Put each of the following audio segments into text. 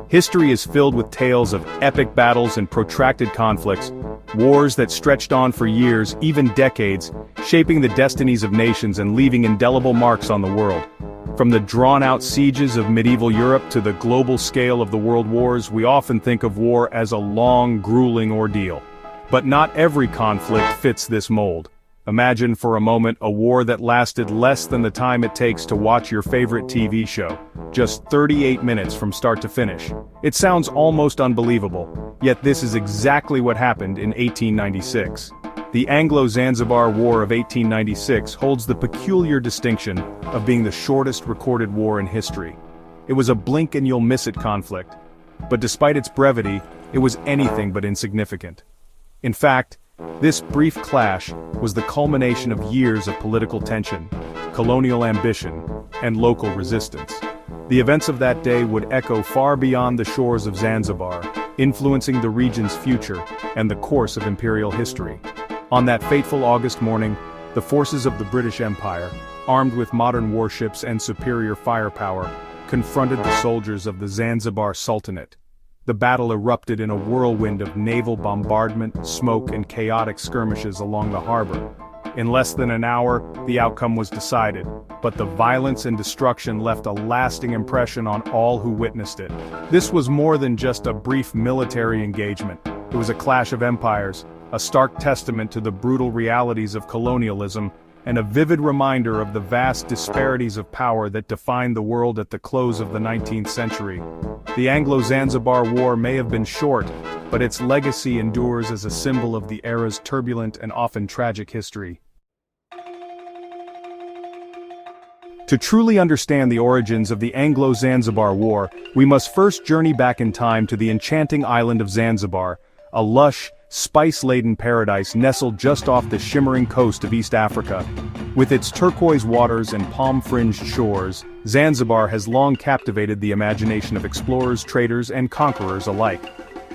History is filled with tales of epic battles and protracted conflicts, wars that stretched on for years, even decades, shaping the destinies of nations and leaving indelible marks on the world. From the drawn-out sieges of medieval Europe to the global scale of the world wars, we often think of war as a long, grueling ordeal. But not every conflict fits this mold. Imagine for a moment a war that lasted less than the time it takes to watch your favorite TV show. Just 38 minutes from start to finish. It sounds almost unbelievable, yet this is exactly what happened in 1896. The Anglo-Zanzibar War of 1896 holds the peculiar distinction of being the shortest recorded war in history. It was a blink-and-you'll-miss-it conflict. But despite its brevity, it was anything but insignificant. In fact, this brief clash was the culmination of years of political tension, colonial ambition, and local resistance. The events of that day would echo far beyond the shores of Zanzibar, influencing the region's future and the course of imperial history. On that fateful August morning, the forces of the British Empire, armed with modern warships and superior firepower, confronted the soldiers of the Zanzibar Sultanate. The battle erupted in a whirlwind of naval bombardment, smoke, and chaotic skirmishes along the harbor. In less than an hour, the outcome was decided, but the violence and destruction left a lasting impression on all who witnessed it. This was more than just a brief military engagement. It was a clash of empires, a stark testament to the brutal realities of colonialism, and a vivid reminder of the vast disparities of power that defined the world at the close of the 19th century. The Anglo-Zanzibar War may have been short, but its legacy endures as a symbol of the era's turbulent and often tragic history. To truly understand the origins of the Anglo-Zanzibar War, we must first journey back in time to the enchanting island of Zanzibar, a lush, spice-laden paradise nestled just off the shimmering coast of East Africa. With its turquoise waters and palm-fringed shores, Zanzibar has long captivated the imagination of explorers, traders, and conquerors alike.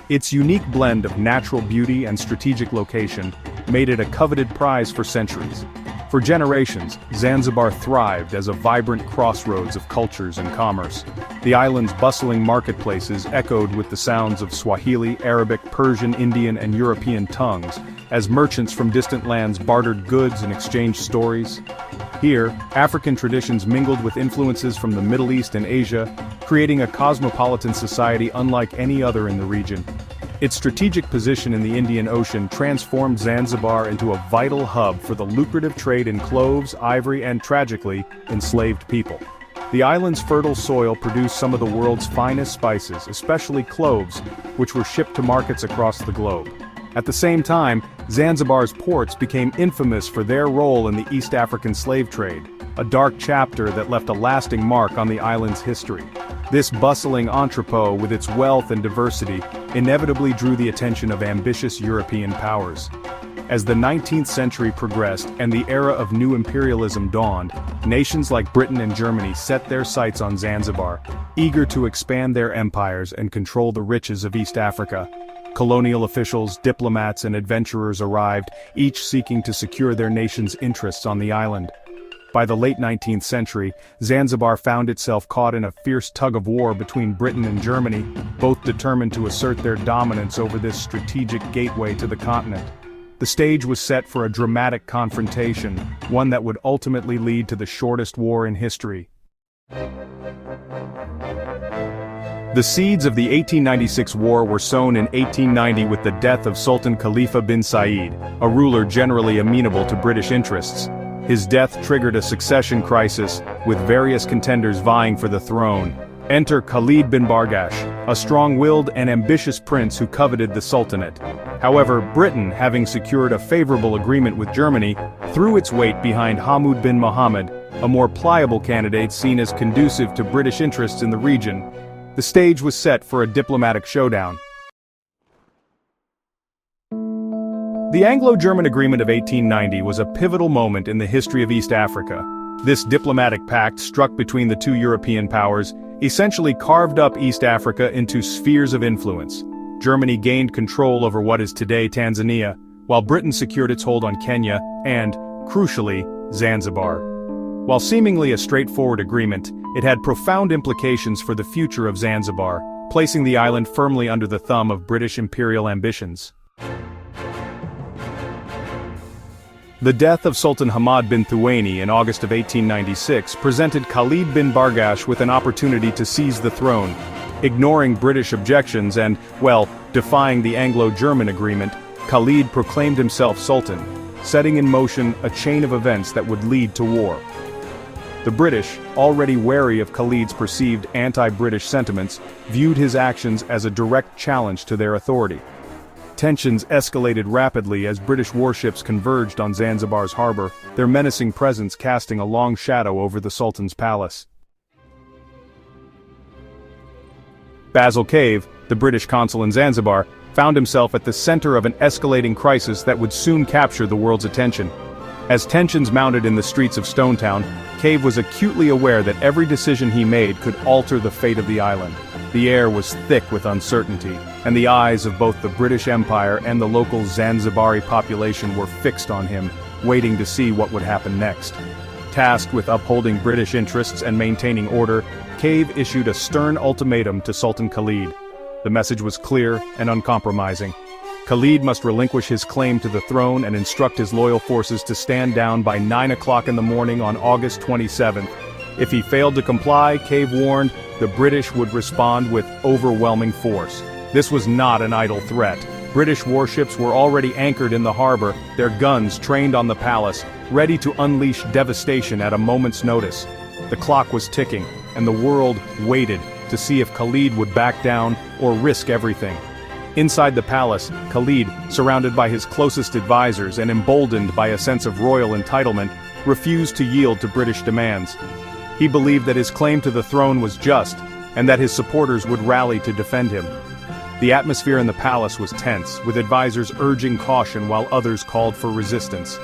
Its unique blend of natural beauty and strategic location made it a coveted prize for centuries. For generations, Zanzibar thrived as a vibrant crossroads of cultures and commerce. The island's bustling marketplaces echoed with the sounds of Swahili, Arabic, Persian, Indian, and European tongues, as merchants from distant lands bartered goods and exchanged stories. Here, African traditions mingled with influences from the Middle East and Asia, creating a cosmopolitan society unlike any other in the region. Its strategic position in the Indian Ocean transformed Zanzibar into a vital hub for the lucrative trade in cloves, ivory, and, tragically, enslaved people. The island's fertile soil produced some of the world's finest spices, especially cloves, which were shipped to markets across the globe. At the same time, Zanzibar's ports became infamous for their role in the East African slave trade, a dark chapter that left a lasting mark on the island's history. This bustling entrepot, with its wealth and diversity, inevitably drew the attention of ambitious European powers. As the 19th century progressed and the era of new imperialism dawned, nations like Britain and Germany set their sights on Zanzibar, eager to expand their empires and control the riches of East Africa. Colonial officials, diplomats, and adventurers arrived, each seeking to secure their nation's interests on the island. By the late 19th century, Zanzibar found itself caught in a fierce tug-of-war between Britain and Germany, both determined to assert their dominance over this strategic gateway to the continent. The stage was set for a dramatic confrontation, one that would ultimately lead to the shortest war in history. The seeds of the 1896 war were sown in 1890 with the death of Sultan Khalifa bin Said, a ruler generally amenable to British interests. His death triggered a succession crisis, with various contenders vying for the throne. Enter Khalid bin Bargash, a strong-willed and ambitious prince who coveted the Sultanate. However, Britain, having secured a favorable agreement with Germany, threw its weight behind Hamud bin Mohammed, a more pliable candidate seen as conducive to British interests in the region. The stage was set for a diplomatic showdown. The Anglo-German Agreement of 1890 was a pivotal moment in the history of East Africa. This diplomatic pact, struck between the two European powers, essentially carved up East Africa into spheres of influence. Germany gained control over what is today Tanzania, while Britain secured its hold on Kenya and, crucially, Zanzibar. While seemingly a straightforward agreement, it had profound implications for the future of Zanzibar, placing the island firmly under the thumb of British imperial ambitions. The death of Sultan Hamad bin Thuwaini in August of 1896 presented Khalid bin Bargash with an opportunity to seize the throne. Ignoring British objections and, well, defying the Anglo-German agreement, Khalid proclaimed himself Sultan, setting in motion a chain of events that would lead to war. The British, already wary of Khalid's perceived anti-British sentiments, viewed his actions as a direct challenge to their authority. Tensions escalated rapidly as British warships converged on Zanzibar's harbor, their menacing presence casting a long shadow over the Sultan's palace. Basil Cave, the British consul in Zanzibar, found himself at the center of an escalating crisis that would soon capture the world's attention. As tensions mounted in the streets of Stone Town, Cave was acutely aware that every decision he made could alter the fate of the island. The air was thick with uncertainty, and the eyes of both the British Empire and the local Zanzibari population were fixed on him, waiting to see what would happen next. Tasked with upholding British interests and maintaining order, Cave issued a stern ultimatum to Sultan Khalid. The message was clear and uncompromising. Khalid must relinquish his claim to the throne and instruct his loyal forces to stand down by 9 o'clock in the morning on August 27th. If he failed to comply, Cave warned, the British would respond with overwhelming force. This was not an idle threat. British warships were already anchored in the harbor, their guns trained on the palace, ready to unleash devastation at a moment's notice. The clock was ticking, and the world waited to see if Khalid would back down or risk everything. Inside the palace, Khalid, surrounded by his closest advisors and emboldened by a sense of royal entitlement, refused to yield to British demands. He believed that his claim to the throne was just, and that his supporters would rally to defend him. The atmosphere in the palace was tense, with advisors urging caution while others called for resistance.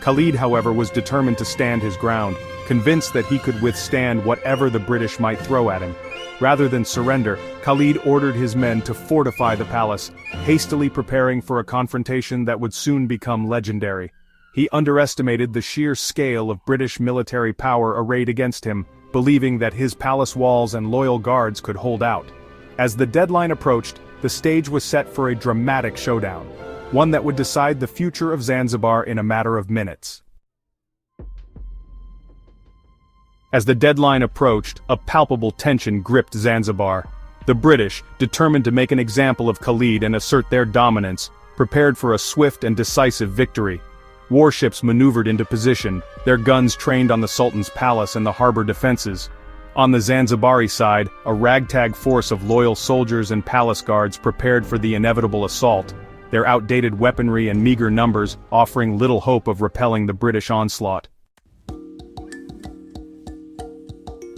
Khalid, however, was determined to stand his ground, convinced that he could withstand whatever the British might throw at him. Rather than surrender, Khalid ordered his men to fortify the palace, hastily preparing for a confrontation that would soon become legendary. He underestimated the sheer scale of British military power arrayed against him, believing that his palace walls and loyal guards could hold out. As the deadline approached, the stage was set for a dramatic showdown, one that would decide the future of Zanzibar in a matter of minutes. As the deadline approached, a palpable tension gripped Zanzibar. The British, determined to make an example of Khalid and assert their dominance, prepared for a swift and decisive victory. Warships maneuvered into position, their guns trained on the Sultan's palace and the harbor defenses. On the Zanzibari side, a ragtag force of loyal soldiers and palace guards prepared for the inevitable assault, their outdated weaponry and meager numbers offering little hope of repelling the British onslaught.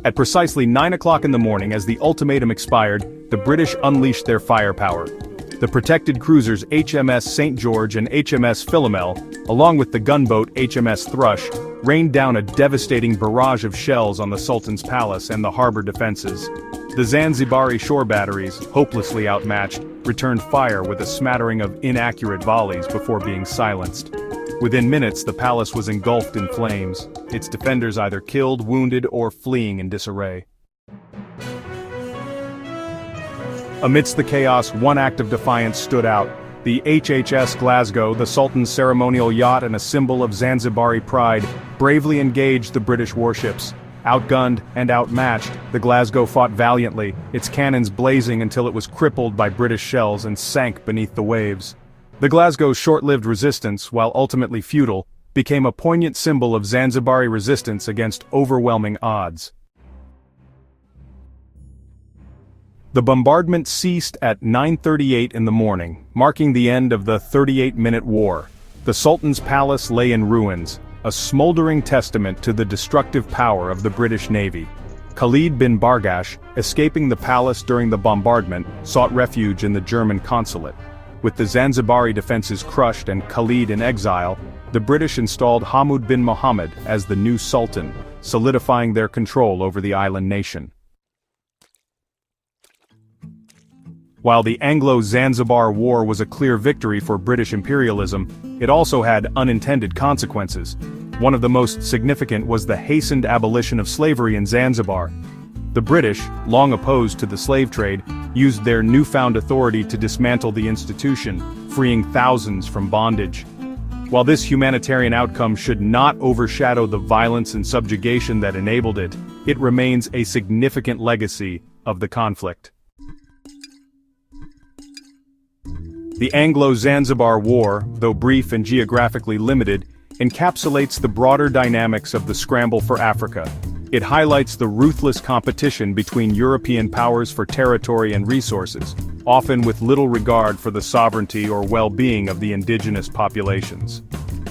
At precisely 9 o'clock in the morning, as the ultimatum expired, the British unleashed their firepower. The protected cruisers HMS St. George and HMS Philomel, along with the gunboat HMS Thrush, rained down a devastating barrage of shells on the Sultan's palace and the harbor defenses. The Zanzibari shore batteries, hopelessly outmatched, returned fire with a smattering of inaccurate volleys before being silenced. Within minutes, the palace was engulfed in flames, its defenders either killed, wounded, or fleeing in disarray. Amidst the chaos, one act of defiance stood out. The HHS Glasgow, the Sultan's ceremonial yacht and a symbol of Zanzibari pride, bravely engaged the British warships. Outgunned and outmatched, the Glasgow fought valiantly, its cannons blazing until it was crippled by British shells and sank beneath the waves. The Glasgow's short-lived resistance, while ultimately futile, became a poignant symbol of Zanzibari resistance against overwhelming odds. The bombardment ceased at 9:38 in the morning, marking the end of the 38-minute war. The Sultan's palace lay in ruins, a smoldering testament to the destructive power of the British Navy. Khalid bin Bargash, escaping the palace during the bombardment, sought refuge in the German consulate. With the Zanzibari defenses crushed and Khalid in exile, the British installed Hamud bin Mohammed as the new Sultan, solidifying their control over the island nation. While the Anglo-Zanzibar War was a clear victory for British imperialism, it also had unintended consequences. One of the most significant was the hastened abolition of slavery in Zanzibar. The British, long opposed to the slave trade, used their newfound authority to dismantle the institution, freeing thousands from bondage. While this humanitarian outcome should not overshadow the violence and subjugation that enabled it, it remains a significant legacy of the conflict. The Anglo-Zanzibar War, though brief and geographically limited, encapsulates the broader dynamics of the scramble for Africa. It highlights the ruthless competition between European powers for territory and resources, often with little regard for the sovereignty or well-being of the indigenous populations.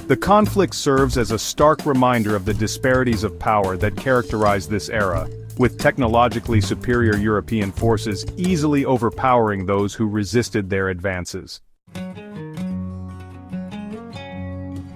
The conflict serves as a stark reminder of the disparities of power that characterize this era, with technologically superior European forces easily overpowering those who resisted their advances.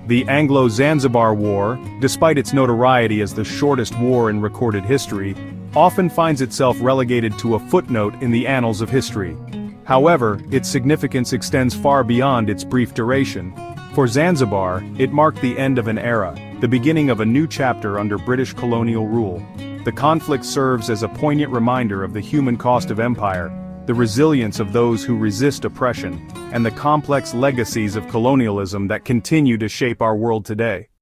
The Anglo-Zanzibar War, despite its notoriety as the shortest war in recorded history, often finds itself relegated to a footnote in the annals of history. However, its significance extends far beyond its brief duration. For Zanzibar, it marked the end of an era, the beginning of a new chapter under British colonial rule. The conflict serves as a poignant reminder of the human cost of empire, the resilience of those who resist oppression, and the complex legacies of colonialism that continue to shape our world today.